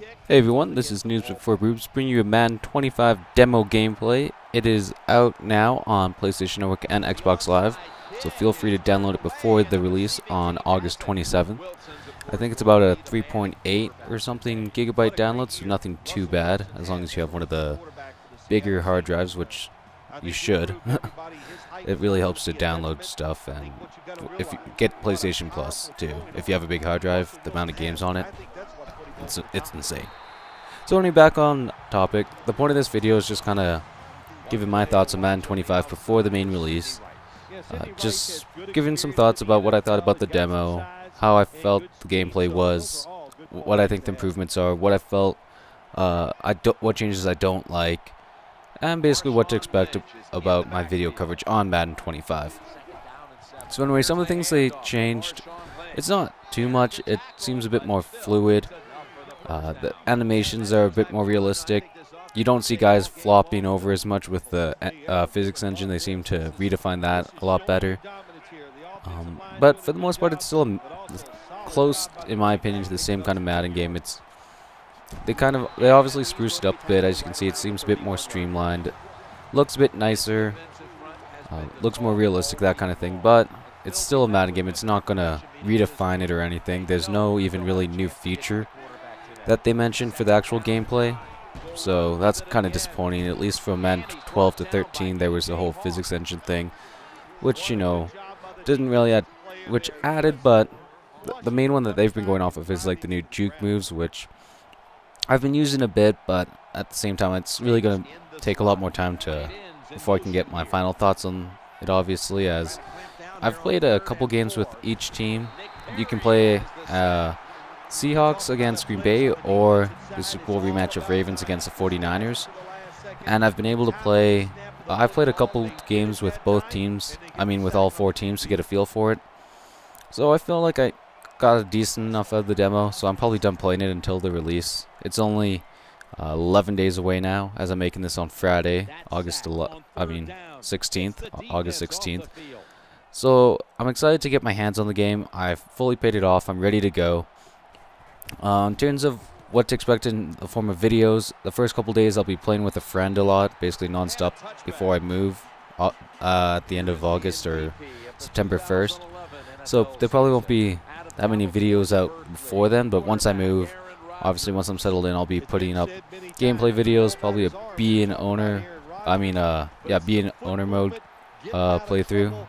Hey everyone, this is NoobsbeforeBoobs bringing you a Madden 25 demo gameplay. It is out now on PlayStation Network and Xbox Live, so feel free to download it before the release on August 27th. I think it's about a 3.8 or something gigabyte download, so nothing too bad, as long as you have one of the bigger hard drives, which you should. It really helps to download stuff, and if you get PlayStation Plus too, if you have a big hard drive, the amount of games on it, it's insane. So anyway, back on topic, the point of this video is just kind of giving my thoughts on Madden 25 before the main release. Just giving some thoughts about what I thought about the demo, how I felt the gameplay was, what I think the improvements are, what I felt, what changes I don't like, and basically what to expect about my video coverage on Madden 25. So anyway, some of the things they changed, it's not too much, it seems a bit more fluid. The animations are a bit more realistic. You don't see guys flopping over as much with the physics engine. They seem to redefine that a lot better. But for the most part, it's still close, in my opinion, to the same kind of Madden game. They obviously spruced it up a bit. As you can see, it seems a bit more streamlined. Looks a bit nicer. Looks more realistic, that kind of thing. But it's still a Madden game. It's not gonna redefine it or anything. There's no even really new feature that they mentioned for the actual gameplay, so that's kind of disappointing. At least from Madden 12 to 13 there was the whole physics engine thing, which, you know, didn't really add, which added, but the main one that they've been going off of is like the new juke moves, which I've been using a bit, but at the same time it's really going to take a lot more time before I can get my final thoughts on it, obviously, as I've played a couple games with each team. You can play Seahawks against Green Bay, or the Super Bowl rematch of Ravens against the 49ers. And I've been able to play, I've played a couple games with both teams, with all four teams, to get a feel for it. So I feel like I got a decent enough out of the demo, so I'm probably done playing it until the release. It's only 11 days away now, as I'm making this on Friday, August 16th. So I'm excited to get my hands on the game. I've fully paid it off. I'm ready to go. In terms of what to expect in the form of videos, the first couple days I'll be playing with a friend a lot, basically non-stop, before I move at the end of August or September 1st. So there probably won't be that many videos out before then, but once I move, obviously once I'm settled in, I'll be putting up gameplay videos, probably a be an owner mode playthrough.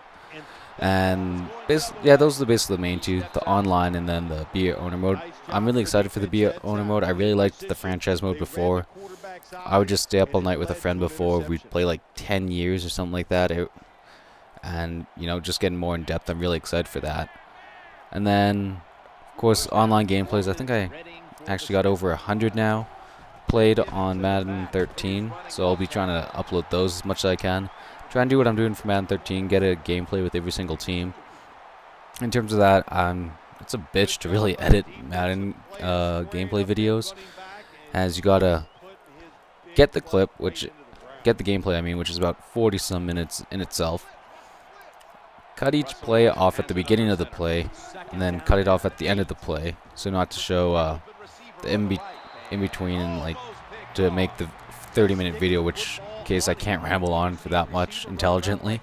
And those are basically the main two, the online and then the be an owner mode. I'm really excited for the be an owner mode. I really liked the franchise mode before. I would just stay up all night with a friend before. We'd play like 10 years or something like that. And, you know, just getting more in depth. I'm really excited for that. And then, of course, online gameplays. I think I actually got over 100 now played on Madden 13. So I'll be trying to upload those as much as I can. Try and do what I'm doing for Madden 13, get a gameplay with every single team. In terms of that, it's a bitch to really edit Madden gameplay videos, as you gotta get the clip, get the gameplay, which is about 40 some minutes in itself. Cut each play off at the beginning of the play, and then cut it off at the end of the play, so not to show the in between, and like to make the 30-minute video, which in case I can't ramble on for that much intelligently.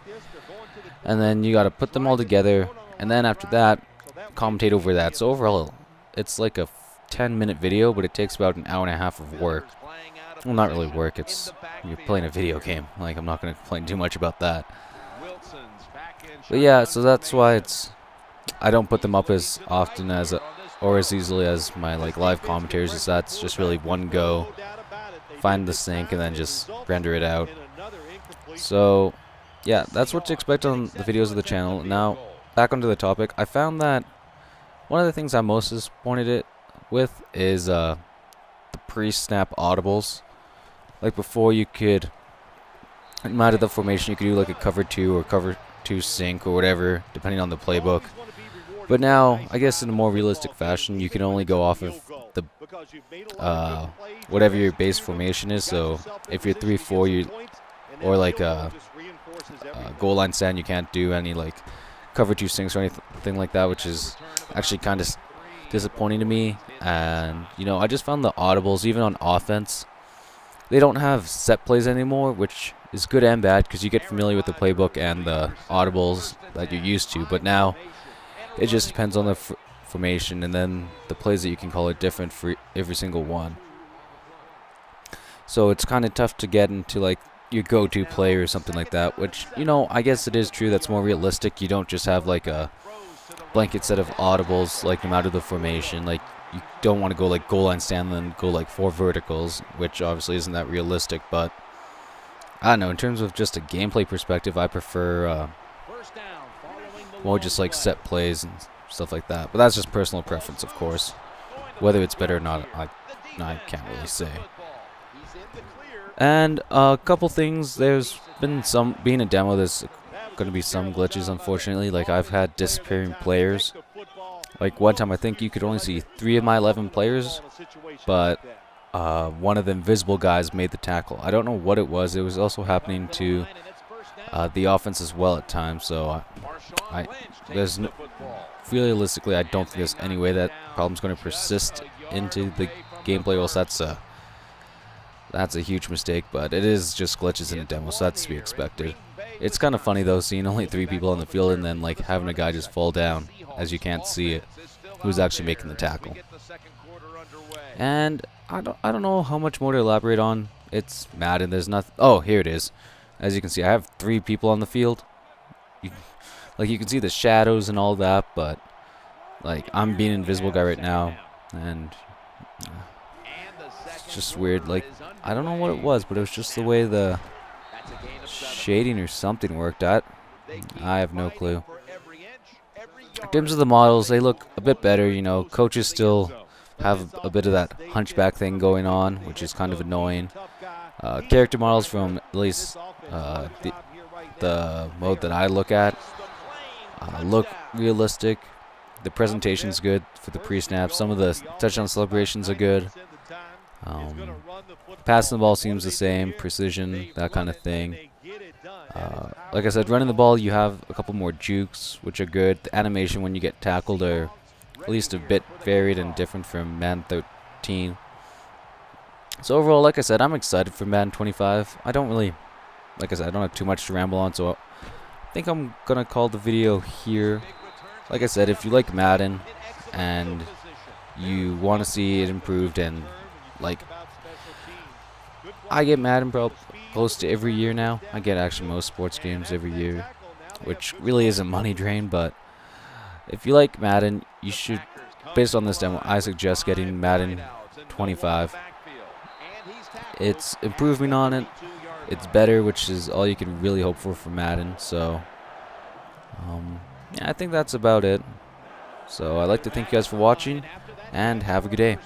And then you gotta put them all together, and then after that, commentate over that. So overall, it's like a 10-minute video, but it takes about an hour and a half of work. Well, not really work, you're playing a video game. Like, I'm not gonna complain too much about that. But yeah, so that's why I don't put them up as often or as easily as my live commentaries, as that's just really one go. Find the sync and then just render it out. So yeah, that's what to expect on the videos of the channel. Now back onto the topic, I found that one of the things I'm most disappointed with is the pre-snap audibles. Like before, you could, no matter the formation, you could do like a cover 2 or cover 2 sync or whatever, depending on the playbook. But now, I guess in a more realistic fashion, you can only go off of the whatever your base formation is. So if you're 3-4, or like a goal line stand, you can't do any like cover 2 sinks or anything like that, which is actually kind of disappointing to me. And, you know, I just found the audibles, even on offense, they don't have set plays anymore, which is good and bad because you get familiar with the playbook and the audibles that you're used to. But now it just depends on the formation, and then the plays that you can call it different for every single one. So it's kind of tough to get into like your go-to play or something like that, which, you know, I guess it is true. That's more realistic. You don't just have like a blanket set of audibles like no matter the formation. Like, you don't want to go like goal line stand and then go like 4 verticals, which obviously isn't that realistic. But I don't know, in terms of just a gameplay perspective, I prefer more just like set plays and stuff like that. But that's just personal preference, of course. Whether it's better or not, I can't really say. And a couple things, there's been some, being a demo, there's going to be some glitches, unfortunately. Like, I've had disappearing players. Like, one time I think you could only see 3 of my 11 players, but one of the invisible guys made the tackle. I don't know what it was. It was also happening to the offense as well at times. So realistically, I don't think there's any way that problem's going to persist into the gameplay. Else that's a huge mistake, but it is just glitches in a demo, so that's to be expected. It's kind of funny though, seeing only 3 people on the field and then like having a guy just fall down as you can't see it, who's actually making the tackle. And I don't know how much more to elaborate on. It's Madden. There's nothing. Oh, here it is. As you can see, I have 3 people on the field. You can see the shadows and all that, but like I'm being an invisible guy right now, and it's just weird. Like, I don't know what it was, but it was just the way the shading or something worked out. I have no clue. In terms of the models, they look a bit better. You know, coaches still have a bit of that hunchback thing going on, which is kind of annoying. Character models from at least the mode that I look at look realistic. The presentation's good for the pre-snap. Some of the touchdown celebrations are good. Passing the ball seems the same, precision, that kind of thing. Like I said, running the ball, you have a couple more jukes, which are good. The animation when you get tackled are at least a bit varied and different from Madden 13. So overall, like I said, I'm excited for Madden 25. I don't have too much to ramble on, so I think I'm going to call the video here. Like I said, if you like Madden and you want to see it improved, and like, I get Madden close to every year now. I get actually most sports games every year, which really is a money drain, but if you like Madden, you should, based on this demo, I suggest getting Madden 25. It's improving on it. It's better, which is all you can really hope for Madden. So, yeah, I think that's about it. So I'd like to thank you guys for watching, and have a good day.